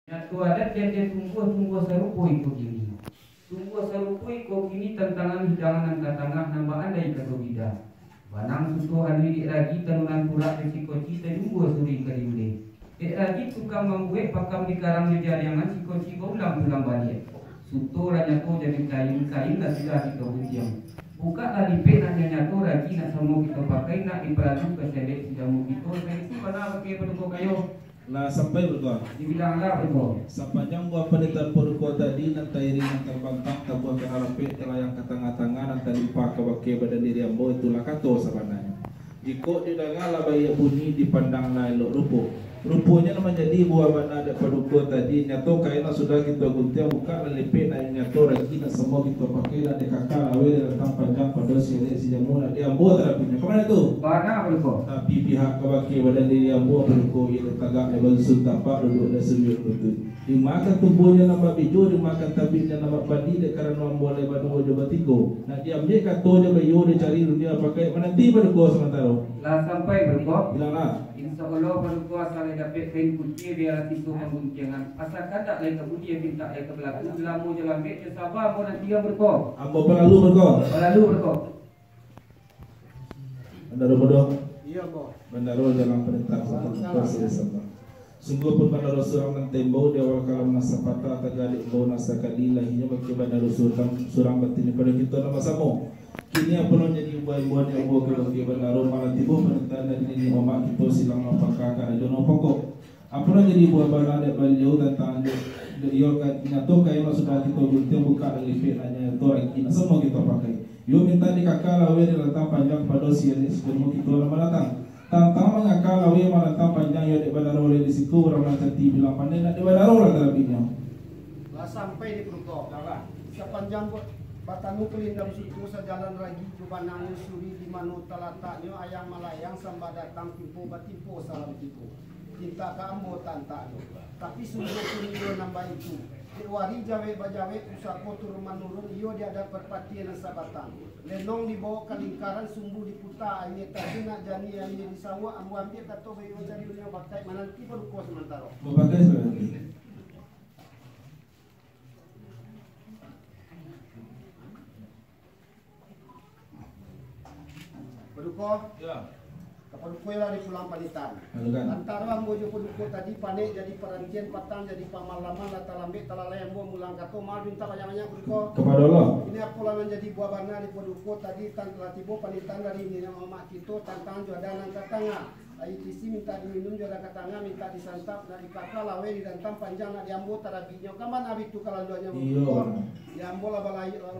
Nyatu adat yang dia tunggu serupo iko kini. Tunggu serupo iko kini tantangan hidangan angka tengah nambah andai katobida. Banang susu anu dik lagi tanunan pura resiko cita tunggu suri kadiude. Dik lagi tukang membuat pakam di karang jariangan siko ulang balik. Suto lah nyatu jadi kain lah sudah kita buntiang. Buka tadi penanya nyatu lagi nak semua kita pakai nak diperadu ke selek jamu kita. Saya itu mana pakai pendukung kayu. Lah sampai berdoa. Dibilang lah berdoa. Sepanjang buah pendidikan perukua tadi nanti iri nanti bantang tabuah ke arape telayang ke tengah-tengah nanti lupa ke bakai badan diri ambo itulah kato sebenarnya. Jika didengar bayi bunyi dipandang lain rupo. Rupanya menjadi buah bana ada perukua tadi nyato kaina sudah kita gunting buka lelipet naik nyato lagi nak semua kita pakai dan dekakak lawe datang panjang pada sini si jamu nak diambo terapinya. Kemana tu? Bana berko. Tapi pihak kebaki badan diri ambo berko ia tagak level suntapak duduk dan sembilan betul. Dimakan tubuhnya nama bijo, dimakan tabiknya nama badi dek karena ambo lebar dua coba tigo. Nak diambil kato je bayo dia cari dunia pakai menanti berko sementara. Lah sampai berko. Bilanglah. Insya Allah berko asal dapat kain putih biar tisu pembuncingan. Asalkan tak lain kebudi yang minta lain kebelaku. Bila mau jalan baik, dia sabar mau nanti yang berko. Ambo pelalu berko. Pelalu berko. Bandaro bodoh. Iya, Bo. Bandaro jalan perintah satu. Sungguh pun bandaro surang dan tembau di awal kalam nasa patah tagadik bau nasa kadilah hinya bagi bandaro surang batin pada kita nama samo. Kini apa nak jadi buat yang buat ke bandaro malah tiba perintah dan ini omak kita silang apakah karena jono pokok. Apa nak jadi buat bandar dek beliau tentang dia nyato kaya sudah kita gunting buka dan lipet nanya itu lagi semua kita pakai. Yo minta di kakak lawe di datang panjang pada siang sebelum kita lama datang. Tantang mengakal lawe datang panjang yo di bandar oleh di situ orang nanti bilang pandai nak di bandar lah terapinya. Lah sampai di Purko. Sepanjang batanu kelindam situ sejalan lagi kubanang suri di manu talataknya ayam malayang samba datang tipu batipu salam tipu. Cinta kamu tanta tapi sungguh kunio nambah itu. Diwari jawe bajawe usako turun menurun iyo dia ada perpatian sabatan. Lenong dibawa ke lingkaran sumbu diputa ini tadi nak jani yang di sawah ambu ambil kato bayo cari dunia pakai menanti Purko sementara. Berbagai sebenarnya. Purko. Ya. Purko lah di pulang panitan. Antara ambo jo Purko tadi panik jadi perantian patang jadi pamalaman la talambek talalay ambo mulang kato mal minta banyak-banyak Purko. Kepada Allah. Ini apalah menjadi buah bana di Purko tadi tan latibo panitan dari ini nama mak kita tantang jo ada nang katanga. ITC minta diminum jo ada katanga minta disantap dari kakak lawe di dantam panjang nak diambo tarabinya kaman abi tu kalau doanya Purko. Diambo lah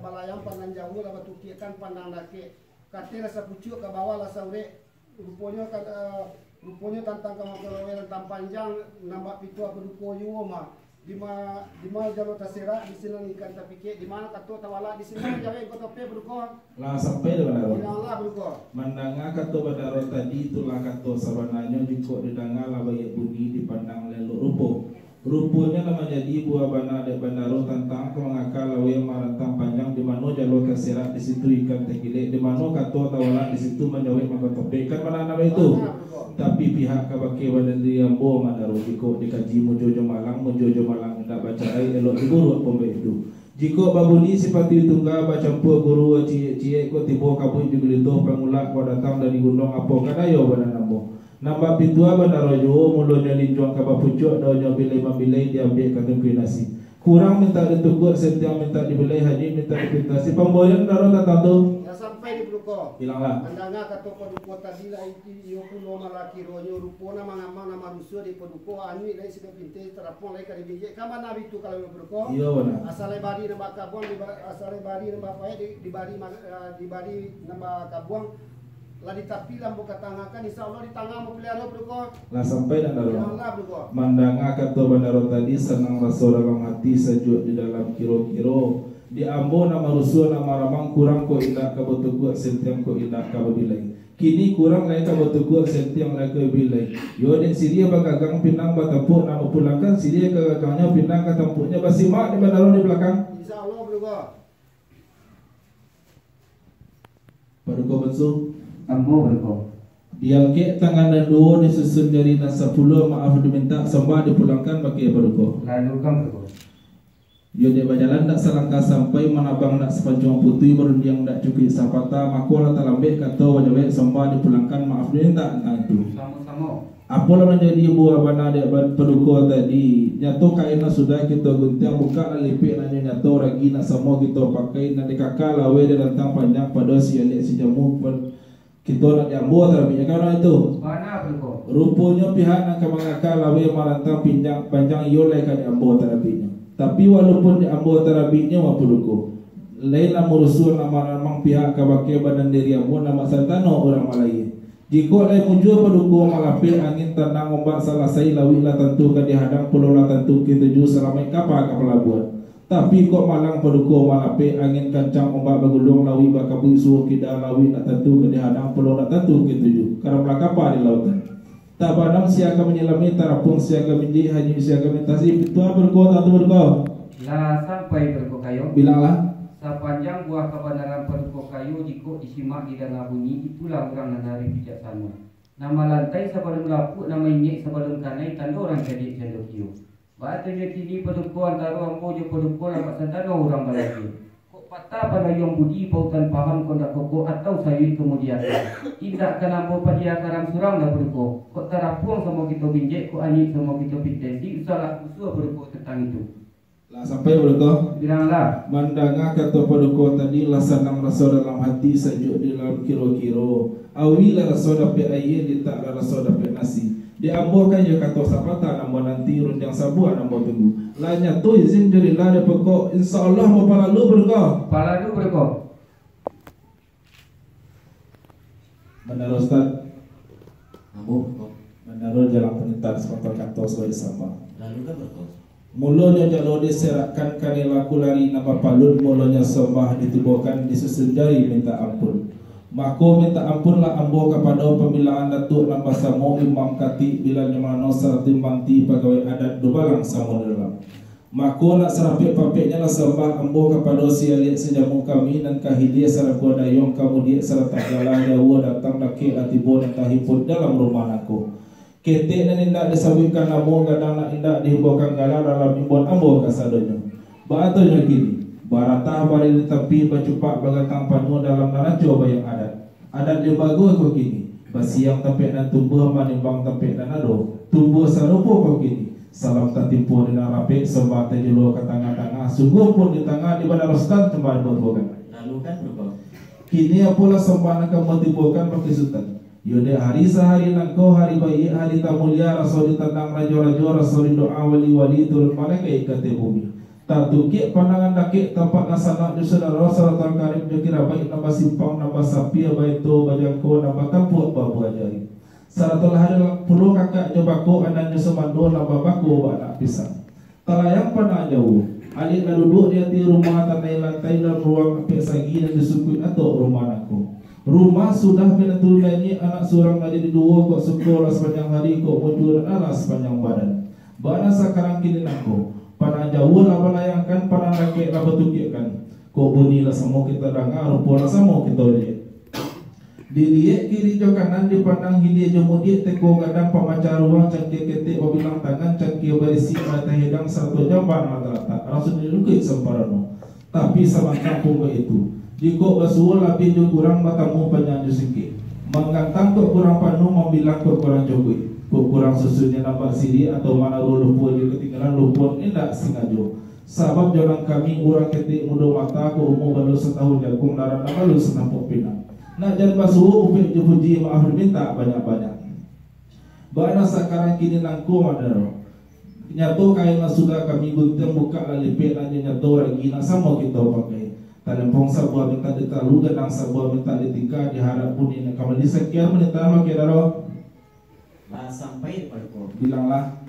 balayang pandang jauh lah batukikan pandang laki. Kate rasa pucuk ke bawah lah saure. Rupanya tantang kamu tentang panjang nambah pitu apa duko mah di mana jalur tasera di sini ikan tapike di mana kato tawala di sini jawa yang kotope berko lah sampai di bandaro. Lah berko. Mandanga kato bandaro tadi itulah kato sabananya jiko didengar lah bayi bunyi dipandang lelu rupo. Rupanya nama jadi buah bana de bandaro tentang mengakal lawe marantang panjang di mana jalur terserat di situ ikan tegile di mana kato tawala di situ menjawab maka topik kan mana nama itu. Tapi pihak kabake badan dia ambo mandaro jiko dikaji mujojo malang tidak baca ai elok diburu apa itu. Jiko babuni sifati tunggal baca pua guru cie ko tibo kabui digulito pangulak ko datang dari gunung apa kadayo badan ambo. Nambah pitua bandaro jo mulo nyalin juang kaba pucuk daunnya bilai mambilai diambil kata kuinasi. Kurang minta ditugur setiap minta dibelai haji minta dipintasi pemboyan daro tatando. Ya sampai di Purko. Bilanglah. Mandanga kato Purko tadi lah itu iyo kuno malaki ronyo rupona mangama nama rusuh di Purko anu lai sudah pinte terapong lai kali bije kaman abi tu kalau Purko. Iya benar. Asale bari nambah kabuang asale bari nambah pae di bari nambah kabuang lah ditapi lampu katangakan insyaallah di tangga mau pelihara Purko. Lah sampai dan daro. Allah Purko. Mandanga kato bandaro tadi senang rasa dalam hati sejuk di dalam kiro-kiro. Di ambo nama rusuh nama ramang kurang ko indah ka botuku sentiang ko indah ka babilai. Kini kurang lain ka botuku sentiang lain ka babilai. Yo den siria bagagang pinang batampuk nama pulangkan siria ka gagangnya pinang ka tampuknya basimak di bandaro di belakang. Insyaallah Purko. Baru ko bensu Ambo berko. Diangkat tangan dan dua disusun jari dan 10 maaf diminta sembah dipulangkan pakai berko. Lalu kan berko. Dia berjalan tak selangkah sampai menabang tak sepanjang putih berundiang tak cukup sapata makulah tak lambek kata wajah sembah dipulangkan maaf diminta tentang itu. Sama-sama. Apalah menjadi buah bana dek berduko tadi. Nyato kaina sudah kita guntiang buka na lipik nanya nyato ragi na semua kita pakai na dekaka lawe dia tentang panjang pada si alik si jamu kita nak diambil terapinya karena itu. Mana berko? Rupanya pihak nak mengakal lawe marantang pinjang panjang yolai kan diambil terapinya. Tapi walaupun diambil terapinya apa duko. Lainlah murusul nama ramang pihak kabake badan diri ambo nama santano orang Malaya. Jika lai muncul pendukung malapir angin tenang ombak salasai lawilah tentu ke dihadang pulau lah tentu kita ju selama kapal ke pelabuhan. Tapi kok malang pendukung malapir angin kancang ombak bergulung lawi bakabu suruh kita lawi nak tentu ke dihadang pulau lah tentu kita ju karena kapal di lautan. Tak padam siaga menyelami tarapung siaga menjadi hanya siaga mentasi itu berkota tu berkau. Lah sampai berko kayo. Bilanglah. Sepanjang buah kebenaran berko kayu jika disimak di dalam bunyi itulah orang nanari bijaksana. Nama lantai sebelum lapuk, nama inyek sebelum kanai tanda orang jadi jendok hiu. Bahasanya kini peduko antara ambo je peduko lambat santana orang balai. Kok patah pada yang budi pautan paham kondak koko atau sayui kemudian. Tidak kan ambo padia karam surang dah peduko. Kok terapuang sama kita binjek, kok ani sama kita pintendi. Usalah usul peduko tentang itu. Lah sampai berko. Bilanglah. Mandanga kata paduka tadi lah senang rasa dalam hati sejuk di dalam kiro-kiro. Awi lah rasa dapat air di tak lah rasa dapat nasi. Diambilkan je kata sapata nama nanti runjang sabuan nama tunggu. Lanya tu izin jadi lah dia pokok insya-Allah mau palalu berko. Palalu berko. Benar Ustaz. Ambo. Menurut jalan penentar sepatah kantor sebagai sama. Lalu kan berko. Mulanya jalo diserakkan kanilaku lari nama palut mulanya sembah ditubuhkan disusun jari minta ampun. Mako minta ampunlah ambo kepada pembilangan datuk nama samo imam kati bila nyamano seratim manti pegawai adat dubalang samo dalam. Mako nak serapik papiknya lah sembah ambo kepada si alik sejamu kami dan kahidia saraku dayong kamu dia serta jalan dawa datang dakik atibo dan tahiput dalam rumah aku. Ketik dan indak disawitkan ambo kadang nak indak dihuburkan galah dalam imbon ambo kasadonyo. Baatonya gini. Baratah bari di tepi bacupak bagatang panu dalam narajo bayang adat. Adat dia bagus kok gini. Basiang tapek dan tumbuh manimbang tapek dan ado. Tumbuh sarupo kok gini. Salam tak timpu dengan rapik sembah terjulur ke tengah-tengah. Sungguh pun di tengah di bandar Rostan cembah berbukan. Lalu kan berko. Kini apalah sembah nak matibukan pakai sultan. Yode hari sehari nangko hari bayi hari tamulia rasul ditandang rajo-rajo rasul doa wali-wali turun malaikat ikati bumi. Tak tukik pandangan dakik tampak nasanak di saudara serta karib dikira baik nambah simpang nambah sapi baik tu bajangko nambah tampuk babu ajari. Saratul hari puluh kakak jebako anaknya semando nambah bako anak pisang. Talayang panah jauh. Alik lalu duduk di hati rumah tanai lantai dan ruang apik sagi dan disukui atau rumah anakku. Rumah sudah menentu nyanyi anak seorang aja di dua kok sekolah sepanjang hari kok muncul dan alas sepanjang badan. Bana sekarang kini nako. Panah jauh lah melayangkan, panah rakit lah bertukikkan. Kok bunyi lah semua kita dengar, rupa lah semua kita lihat. Dilihat kiri jauh kanan dipandang hilia jemudiat teko gadang pemacar ruang cangkir ketik wabilang tangan cangkir berisi mata hidang satu jamban rata-rata. Rasul dilukit semparano. Tapi sama kampung itu. Jika basuh lebih jauh kurang batamu penyanyi sikit. Menggantang kok kurang panu membilang kok kurang jokowi. Kurang susunya nampak siri atau mana lupa dia ketinggalan lupa tidak sengaja. Sebab jalan kami orang ketik muda mata aku umur baru setahun jagung darah baru senampuk pinang. Nak jadi basuh upik jepuji maaf minta banyak-banyak. Bana sekarang kini nangku madaro. Nyato kain sudah kami gunting buka lalipet nanya nyato lagi nak sama kita pakai. Talempong sebuah minta ditalu dan sebuah minta ditingkah diharap pun ini kami disekian menit makai daro. Lah sampai berko. Bilanglah.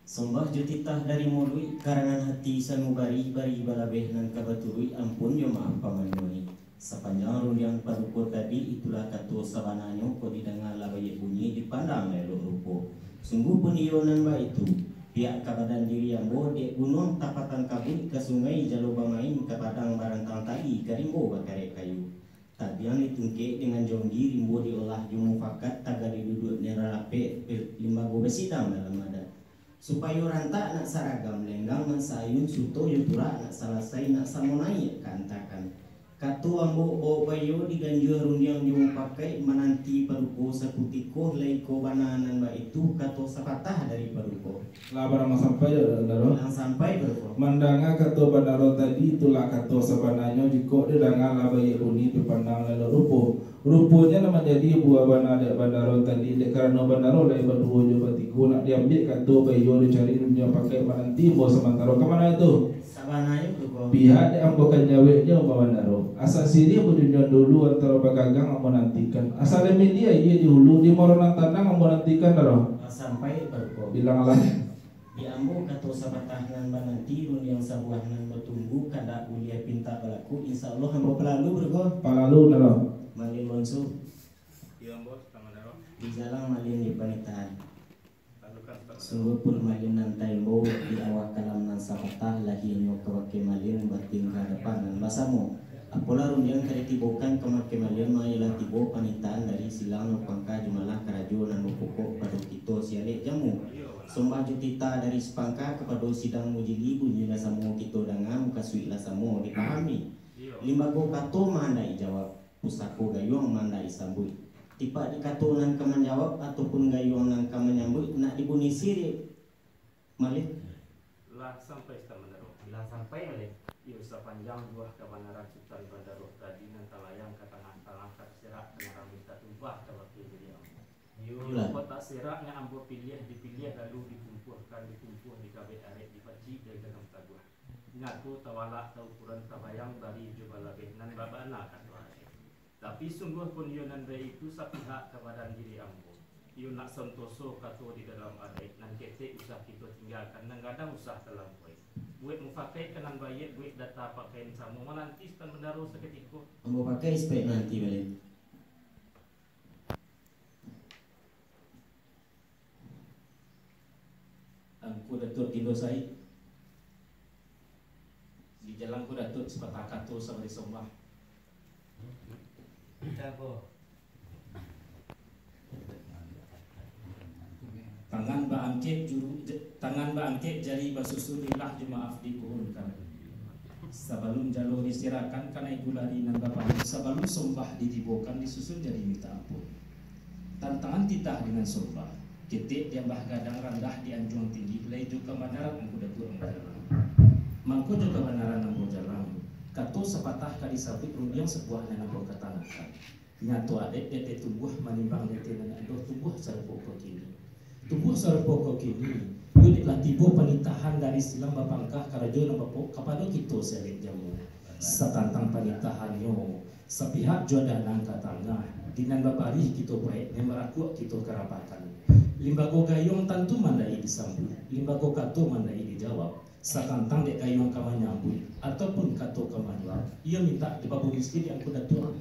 Sembah jutitah dari mului karangan hati sanubari bari balabeh nan kabaturui ampun yo maaf pamanoi. Sepanjang rundiang paduko tadi itulah katu sabananyo ko didengar labaye bunyi dipandang lelo rupo. Sungguh pun iyo nan ba itu. Pihak kabadan diri ambo di gunung tapatan kabut ke sungai jalo bamain ke padang barantang tadi karimbo bakare kayu. Tabiang ditungke dengan jonggi rimbo diolah jumu fakat taga diduduk neralape limbago besidang dalam adat. Supaya ranta nak saragam lenggang mensayun suto yutura nak salasai nak samonai kantakan. Katu ambo bawa bayo diganjur rundiang jumu pakai menanti paruko sakutiko laiko bananan ba itu kato sapatah dari paruko. Lah barang sampai ya Bandaro. Yang sampai paruko. Mandanga kato Bandaro tadi itulah kato sabananyo jiko de dangan labai uni dipandang lalu rupo. Ruponya nama jadi buah Bandaro tadi dek karena Bandaro lai berdua jo batiku nak diambil kato bayo dicari dunia pakai menanti bos sementara kemana itu? Sabananya paruko. Pihak yang ambokan jawabnya Bandaro. Asal sini aku dunia dulu antara bagagang ambo nantikan. Asal media iya di hulu di moronan tanang ambo nantikan daro. Sampai paruko. Bilang lah. Di ambo kato sabatahanan bananti run yang sabuahnan bertumbuh kada ulia pinta balaku insyaallah ambo pelalu bergo Palalu daro. malin monsu Iya bos, sama daro. di jalan malin di panitahan Tadukan sama daro. sungguh pun malin nan taimbo di awak kalam nan sapatah lahinyo kawake malin batin ka depan nan basamu apola run yang karitibokan kemake malin mailah tibo panitahan dari silang no pangka jumalah karajo nan pokok pada kito siale jamu Sumpah jutita dari sepangka kepada sidang mujigi bunyi lasamu kito dangam kasui lasamu dipahami. Limbago kato mandai jawab, pusako gayung mandai sambui. Tipa di kato nan kaman jawab ataupun gayung nan kaman nyambui nak dibuni siri. Malik. Lah sampai sama daro. Bilang sampai Malik. Iyo sepanjang buah kebenaran sultan Bandaro tadi nan talayang ke tangan-tangan tersirak dengan minta tumpah ke wakil jadi ambo. Yulah. Kota seraknya ambo dipilih lalu ditumpuhkan di kabeh arek dipaci dari dalam taguah. Ngaku tawala ukuran tabayang dari jubalabeh nan babana kan arek. Tapi sungguh pun yo nan itu sapihak kepada diri ambo. Yo nak sentoso kato di dalam arek nan kete usah kita tinggalkan nan kadang usah terlampau. Buat mufakai kenan bayet buat data pakaian samu menanti stand Bandaro seketika. Ambo pakai spek nanti Malik. Angku Datuk Tindo Said di jalan ku Datuk sepatah kato sama di Sombah. Tangan ba angket jari basusun ilah jumaaf di pohon kan. Sabalum jalur disirakan karena ibu lari nan bapak sabalum Sombah didibokan disusun jadi minta ampun. Tantangan titah dengan Sombah. Ketik yang bah gadang rendah di anjung tinggi belai juga banaran angku Datuk jalan. Mangko juga banaran angku jalan. Kato sepatah kali sabit rundiang sebuah nanambo ketanakan. Nyatu adek dete tumbuh manimbang dete nan adoh tumbuh sarpoko kini. Tumbuh sarpoko kini. Yudiklah tibo panitahan dari silang bapangkah karajo na bapok kapado kito selit jamu. Satantang panitahan yo. Sepihak jodoh nangka tangah. Dinan baparih kito baik nemaraku kito kerapatan. Limbago gayung tentu mandai disambut, limbago kato mandai dijawab. Sakantang dek gayung kama nyambut ataupun kato kama jawab. Ia minta dibaburi sikit yang kuda tua.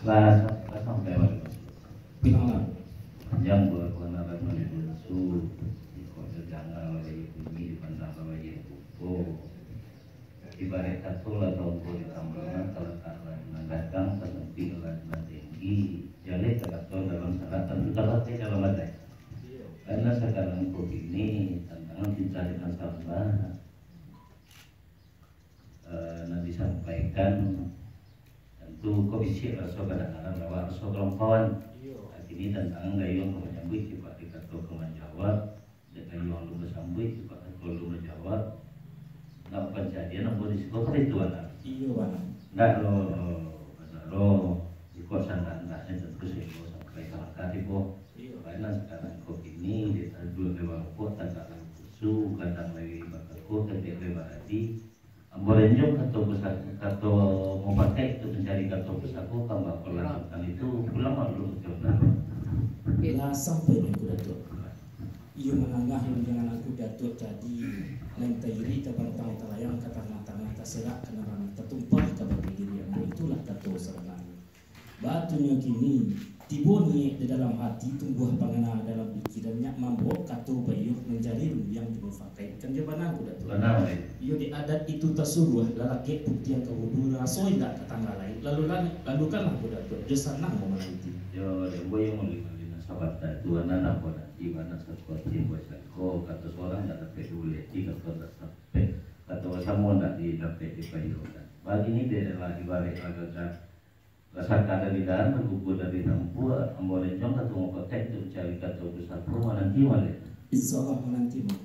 Lah sampai waktu Pinangan. panjang buat kebenaran menuju ikut jangan lagi bunyi di pandang lagi buku. Ibarat kato lah tahun pun ditambahkan kalau karena dagang seperti dengan tinggi. Jadi terkato dalam syaratan terkato dalam ada. Karena sekarang COVID ini tantangan pencarian sampah nanti disampaikan tentu komisi rasa kadang-kadang lewat rasa kelompokan. Ini tantangan gayung menyambut cepat dikato menjawab dan gayung lu bersambut cepat kalau menjawab. Nggak kejadian apa disebut itu anak. Iya bang. Nggak lo ikut santan-santannya tentu sehingga sampai kalahkan ibu. Karena sekarang COVID ini kita dua lewat kota kadang susu kadang lagi bakal kota lewat hati. Ambolenjong atau mau pakai itu mencari kartu pesaku tambah perlanjutan itu pulang malu coba. Bila sampai di Datuk. Ia menangah dengan aku Datuk jadi lentairi terbentang telayang ke tengah-tengah terserak kendaraan tertumpah ke bagi diri aku itulah Datuk serangan. Batunya kini tibo ni di dalam hati tumbuh pangana dalam pikirannya mambo kato bayu menjadi yang dimufakai kan jawaban aku dah tu. Benar. Iyo di adat itu tasuruh lalaki bukti yang kawudura so indah ketangga lain lalu kan aku dah tu jasa nang mau menanti. Yo boy yang mulai sahabat tuan anak pada di mana sesuatu yang besar. Oh kata seorang tak dapat dulu tiga kata sampai kata semua tak dapat dipayokan. Bagi ini dia adalah ibarat agak rasakan dari dalam berkumpul dari nampu ambolen jong atau ngokotek itu cari kata besar rumah nanti malah. Insyaallah menanti mau.